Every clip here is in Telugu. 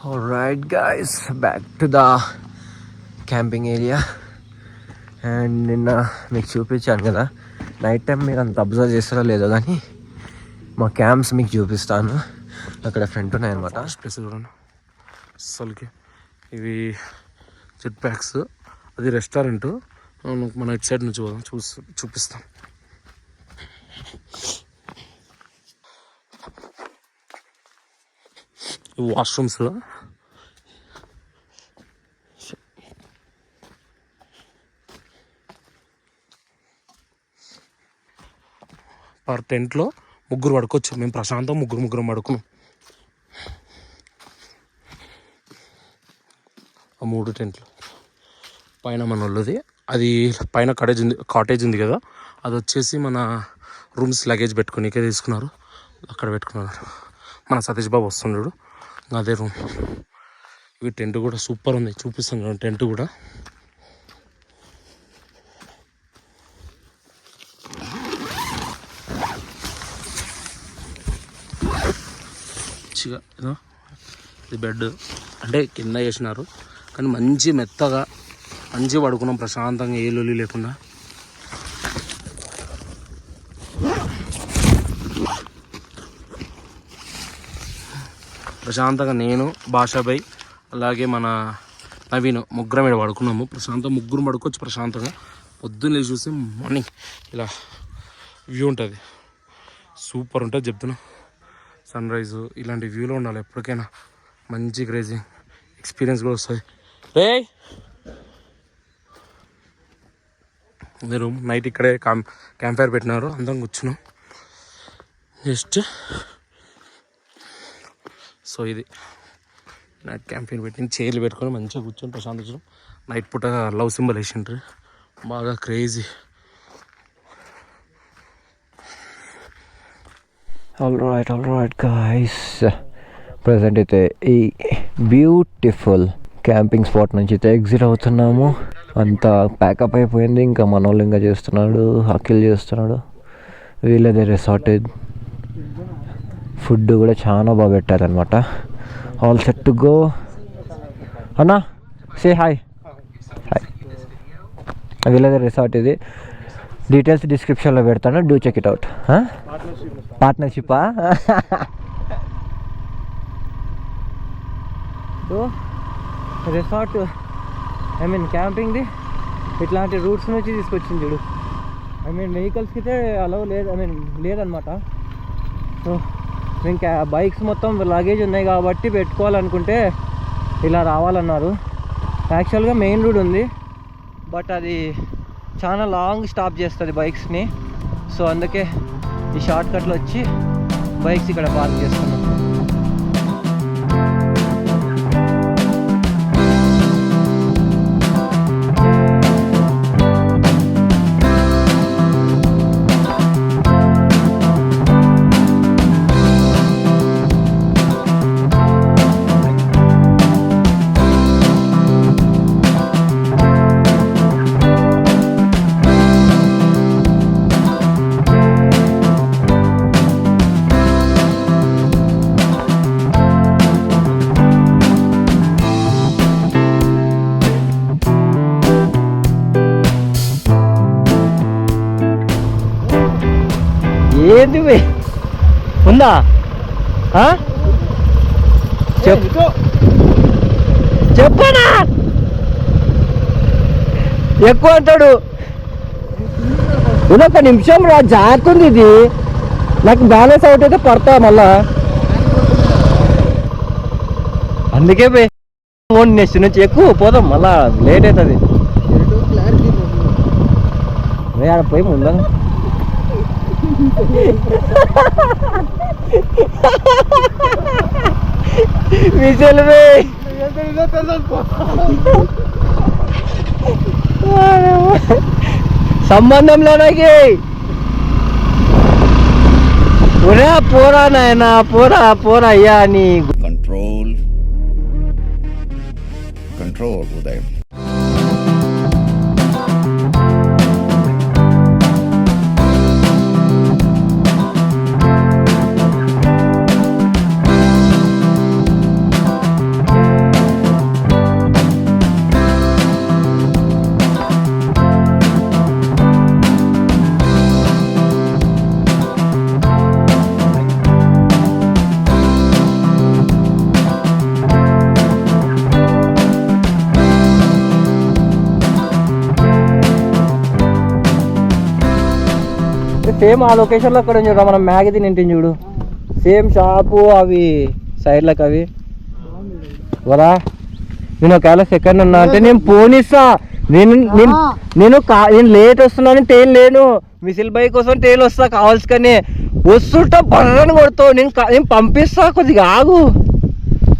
Alright guys, back to the camping area. And నిన్న మీకు చూపించాను కదా, నైట్ టైం మీరు అంత అబ్జర్వ్ చేస్తారో లేదో కానీ మా క్యాంప్స్ మీకు చూపిస్తాను. అక్కడ ఫ్రంట్ ఉన్నాయన్నమాట. ప్లేస్ చూడండి అసలుకి. ఇవి జెట్ ప్యాక్స్, అది రెస్టారెంట్. మన ఇటు సైడ్ నుంచి పోదాం, చూపిస్తాం. వాష్రూమ్స్ పర్ టెంట్లో ముగ్గురు పడుకోవచ్చు. మేము ప్రశాంతం ముగ్గురం పడుకున్నాం. ఆ 3 టెంట్లు పైన మన వాళ్ళది. అది పైన కాటేజ్ ఉంది కదా, అది వచ్చేసి మన రూమ్స్ లగేజ్ పెట్టుకునికే తీసుకున్నారు, అక్కడ పెట్టుకున్నారు. మన సతీష్ బాబు వస్తున్నాడు, అదే రూమ్. ఇవి టెంట్ కూడా సూపర్ ఉంది, చూపిస్తాను టెంట్ కూడా. మంచిగా ఇది బెడ్ అంటే కింద వేసినారు, కానీ మంచి మెత్తగా మంచిగా పడుకున్నాం ప్రశాంతంగా, ఏ లొల్లి లేకుండా. ప్రశాంతంగా నేను, భాషాభాయ్, అలాగే మన నవీన్ ముగ్గురం ఇక్కడ పడుకున్నాము. ప్రశాంతంగా ముగ్గురు పడుకోవచ్చు ప్రశాంతంగా. పొద్దున్న లేచి చూస్తే మార్నింగ్ ఇలా వ్యూ ఉంటుంది, సూపర్ ఉంటుంది చెప్తున్నా. సన్ రైజ్ ఇలాంటి వ్యూలో ఉండాలి ఎప్పటికైనా, మంచి క్రేజింగ్ ఎక్స్పీరియన్స్ కూడా వస్తుంది. మీరు నైట్ ఇక్కడే క్యాంప్ ఫైర్ పెట్టినారు, అందరం కూర్చున్నాం జస్ట్. సో ఇది నైట్ క్యాంపెయిన్ పెట్టి చైర్లు పెట్టుకొని మంచిగా కూర్చొని ప్రశాంతించడం. నైట్ పూట లవ్ సింబల్ వేసిండ్రు, బాగా క్రేజీ. ఆల్రైట్ గాయ్స్, ప్రజెంట్ అయితే ఈ బ్యూటిఫుల్ క్యాంపింగ్ స్పాట్ నుంచి అయితే ఎగ్జిట్ అవుతున్నాము. అంతా ప్యాకప్ అయిపోయింది. ఇంకా మనోళ్ళు ఇంకా చేస్తున్నాడు, అఖిల్ చేస్తున్నాడు. వీళ్ళదే రిసార్ట్. ఫుడ్ కూడా చాలా బాగా పెట్టారనమాట. All set to go. అన్నా సే హాయ్. వీళ్ళదే రిసార్ట్ ఇది. డీటెయిల్స్ డిస్క్రిప్షన్లో పెడతాను, డూ చెక్ ఇట్ అవుట్. పార్ట్నర్షిప్పా? సో రిసార్ట్ క్యాంపింగ్ది ఇట్లాంటి రూట్స్ నుంచి తీసుకొచ్చింది చూడు. వెహికల్స్కి అయితే అలవ్ లేదు, లేదనమాట. సో ఇంకా బైక్స్ మొత్తం లగేజ్ ఉన్నాయి కాబట్టి పెట్టుకోవాలనుకుంటే ఇలా రావాలన్నారు. యాక్చువల్గా మెయిన్ రోడ్ ఉంది, బట్ అది చాలా లాంగ్ స్టాప్ చేస్తుంది బైక్స్ని. సో అందుకే ఈ షార్ట్ కట్లో వచ్చి బైక్స్ ఇక్కడ పార్క్ చేస్తున్నాం. ఏంది ఉందా? చెప్పనా ఎక్కువ అంటాడు. ఇదొక నిమిషం రా, జాగ్రత్త. ఇది నాకు బ్యాలెన్స్ అవుట్ అయితే పడతా మళ్ళా. అందుకే ఫోన్ నెక్స్ట్ నుంచి ఎక్కువ పోదాం, మళ్ళా లేట్ అవుతుంది. ఆడ పోయి ముందా విజయలవే సంబంధం లేనాకి పోరా నాయనా, పోరా అయ్యా నీ కంట్రోల్ ఉదయం. సేమ్ ఆ లొకేషన్లో అక్కడ చూడ మనం మ్యాగీ తింటుంది చూడు, సేమ్ షాపు అవి సైడ్లకు అవి కదా. నేను ఒకవేళ సెకండ్ ఉన్నా అంటే నేను పోనిస్తా. నేను లేట్ వస్తున్నాను, ట్రైన్ లేను, మిసిల్ బైక్ కోసం ట్రైన్ వస్తా కావాల్సి, కానీ వస్తుంటా బర్రని కొడతావు. నేను పంపిస్తా, కొద్దిగా ఆగు.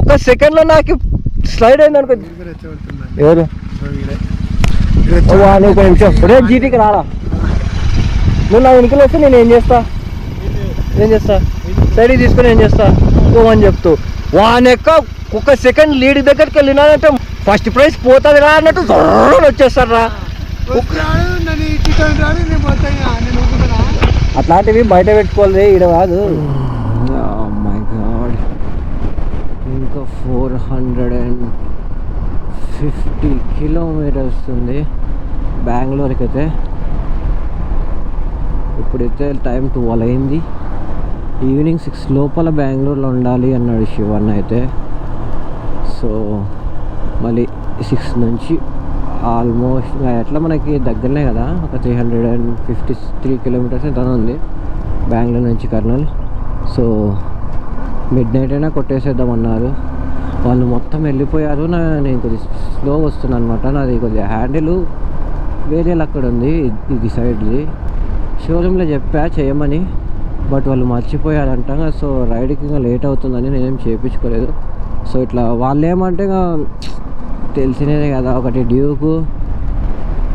ఒక సెకండ్లో నాకు స్లైడ్ అయింది అనుకో. ఎవరు ఒక నిమిషం జీటీకి రారా. నువ్వు నా వెనుకలు వస్తే నేను ఏం చేస్తా సైడ్కి తీసుకొని ఏం చేస్తా పోవని చెప్తూ వానెక్క ఒక సెకండ్ లీడ్ దగ్గరికి వెళ్ళినానంటే ఫస్ట్ ప్రైజ్ పోతుంది రా అన్నట్టు దొరని వచ్చేస్తారు రా. అట్లాంటివి బయట పెట్టుకోవాలి, ఈడ కాదు. మై గాడ్, ఇంకా 450 కిలోమీటర్స్ ఉంది బెంగళూరుకి అయితే. ఇప్పుడైతే టైం 12 అయింది. ఈవినింగ్ 6 లోపల బెంగళూరులో ఉండాలి అన్నాడు శివన్న అయితే. సో మళ్ళీ 6 నుంచి ఆల్మోస్ట్ ఎట్లా మనకి దగ్గరనే కదా, ఒక 353 కిలోమీటర్స్ ఎంత ఉంది బెంగళూరు నుంచి కర్నూలు. సో మిడ్ నైట్ అయినా కొట్టేసేద్దామన్నారు వాళ్ళు. మొత్తం వెళ్ళిపోయారు. నేను కొద్దిగా స్లో వస్తున్నాను అనమాట. నాది కొద్దిగా హ్యాండిల్ వేరే అక్కడ ఉంది, ఇది సైడ్ది. షోరూంలో చెప్పా చేయమని, బట్ వాళ్ళు మర్చిపోయారంట. సో రైడ్కి ఇంకా లేట్ అవుతుందని నేనేం చేయించుకోలేదు. సో ఇట్లా వాళ్ళు ఏమంటే ఇంకా తెలిసినదే కదా, ఒకటి డ్యూకు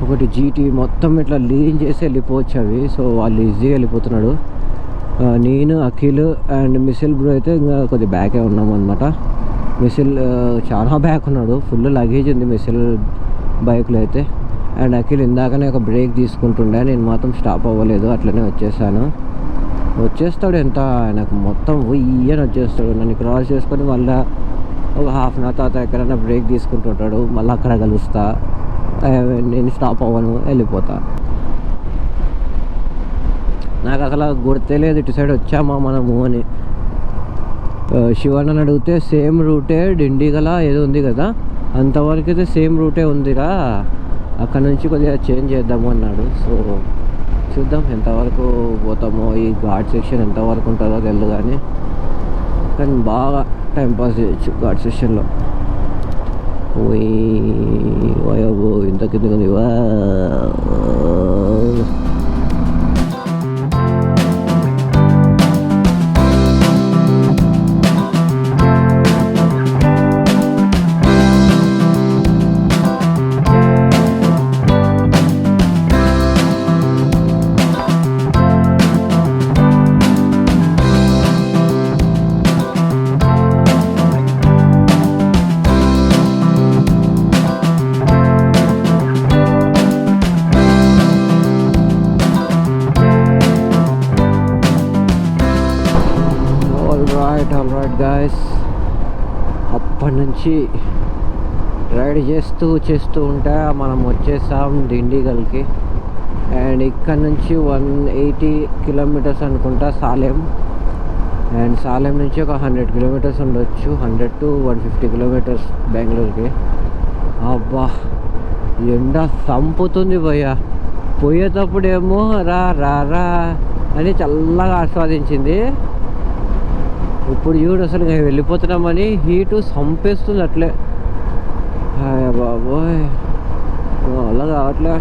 ఒకటి జీటీ మొత్తం ఇట్లా లీన్ చేసి వెళ్ళిపోవచ్చు అవి. సో వాళ్ళు ఈజీగా వెళ్ళిపోతున్నాడు. నేను అఖిల్ అండ్ మిసిల్ బ్రో అయితే ఇంకా కొద్ది బ్యాకే ఉన్నాము అనమాట. మిసిల్ చాలా బ్యాక్ ఉన్నాడు, ఫుల్ లగేజ్ ఉంది మిసిల్ బైక్లో అయితే. అండ్ అఖిల్ ఇందాకనే ఒక బ్రేక్ తీసుకుంటుండే, నేను మాత్రం స్టాప్ అవ్వలేదు, అట్లనే వచ్చేస్తాడు. ఎంత నాకు మొత్తం అని వచ్చేస్తాడు. నన్ను క్రాస్ చేసుకొని మళ్ళీ ఒక హాఫ్ అన్ అవర్ తర్వాత ఎక్కడైనా బ్రేక్ తీసుకుంటుంటాడు, మళ్ళీ అక్కడ కలుస్తా. నేను స్టాప్ అవ్వను, వెళ్ళిపోతా. నాకు అసలు గుర్తే లేదు ఇటు సైడ్ వచ్చామా మనము అని. శివన్నని అడిగితే సేమ్ రూటే డిండిగల ఏదో ఉంది కదా, అంతవరకు అయితే సేమ్ రూటే ఉందిరా, అక్కడ నుంచి కొద్దిగా చేంజ్ చేద్దాము అన్నాడు. సో చూద్దాం ఎంతవరకు పోతామో, ఈ ఘాట్ సెక్షన్ ఎంతవరకు ఉంటుందో తెలియదు, కానీ బాగా టైంపాస్ చేయొచ్చు ఘాట్ సెక్షన్లో. ఓయో ఇంత కింద ఉంది. ఆల్రైట్ గాయస్, అప్పటి నుంచి రైడ్ చేస్తూ ఉంటే మనం వచ్చేసాం దిండిగల్కి. అండ్ ఇక్కడ నుంచి 180 కిలోమీటర్స్ అనుకుంటా సాలెం. అండ్ సాలెం నుంచి ఒక 100 కిలోమీటర్స్ ఉండొచ్చు, 100 to 150 కిలోమీటర్స్ బెంగళూరుకి. అబ్బా ఎండ చంపుతుంది భయ్య. పోయేటప్పుడేమో రా రా రా అని చల్లగా ఆస్వాదించింది. ఇప్పుడు చూడు అసలు వెళ్ళిపోతున్నామని హీటు చంపేస్తుంది అట్లే. బాబోయ్ అలా కావట్లే.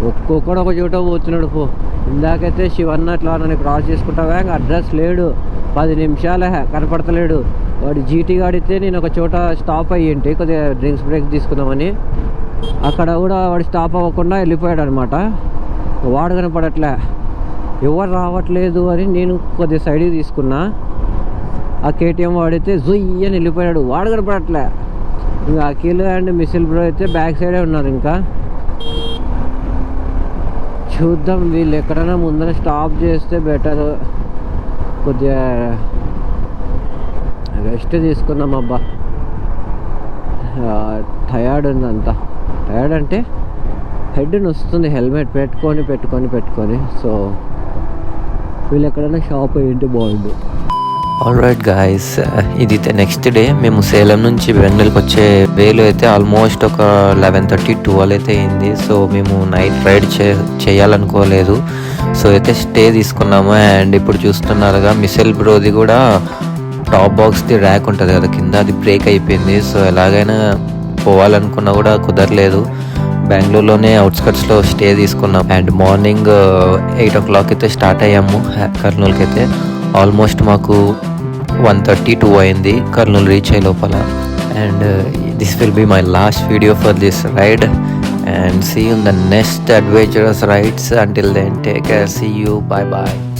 ఒక్కొక్కడు ఒక చోట పోతున్నాడు పో. ఇందాకైతే శివన్న అట్లా నన్ను క్రాస్ చేసుకుంటావా, ఇంకా అడ్రస్ లేడు, 10 నిమిషాలే కనపడతలేడు. వాడు జీటీ గాడితే నేను ఒక చోట స్టాప్ అయ్యింటి కొద్దిగా డ్రింక్స్ బ్రేక్ తీసుకుందామని, అక్కడ కూడా వాడు స్టాప్ అవ్వకుండా వెళ్ళిపోయాడు అనమాట. వాడు కనపడట్లే, ఎవరు రావట్లేదు అని నేను కొద్దిగా సైడ్కి తీసుకున్నా. ఆ కేటీఎం వాడితే జొయ్యి అని వెళ్ళిపోయాడు, వాడు కనపడట్లే. ఇంకా అఖిల్ అండ్ మిసిల్ బ్రో అయితే బ్యాక్ సైడే ఉన్నారు. ఇంకా చూద్దాం వీళ్ళు ఎక్కడైనా ముందర స్టాప్ చేస్తే బెటర్. కొద్దిగా రెస్ట్ తీసుకుందాం. అబ్బా టయర్డ్ ఉంది అంతా. టయర్డ్ అంటే హెడ్ నొస్తుంది హెల్మెట్ పెట్టుకొని. సో వీళ్ళు ఎక్కడైనా షాప్ అయ్యింటే బాగుండు. ఆల్రైట్ గాయస్, ఇది నెక్స్ట్ డే. మేము సేలం నుంచి బెంగళూరుకి వచ్చే వేలో అయితే ఆల్మోస్ట్ ఒక 11:30-12 అయితే అయింది. సో మేము నైట్ రైడ్ చేయాలనుకోలేదు. సో అయితే స్టే తీసుకున్నాము. అండ్ ఇప్పుడు చూస్తున్నారుగా మిసెల్ బ్రోది కూడా టాప్ బాక్స్ది ర్యాక్ ఉంటుంది కదా కింద, అది బ్రేక్ అయిపోయింది. సో ఎలాగైనా పోవాలనుకున్నా కూడా కుదరలేదు. బెంగళూరులోనే అవుట్స్కట్స్లో స్టే తీసుకున్నాం. అండ్ మార్నింగ్ 8 o'clock అయితే స్టార్ట్ అయ్యాము కర్నూలుకి అయితే. ఆల్మోస్ట్ మాకు 1:30, 2 అయింది కర్నూలు రీచ్ అయ్యే లోపల. And this will be my last video for this ride. And see you in the next adventurous rides. Until then, take care. See you. Bye bye.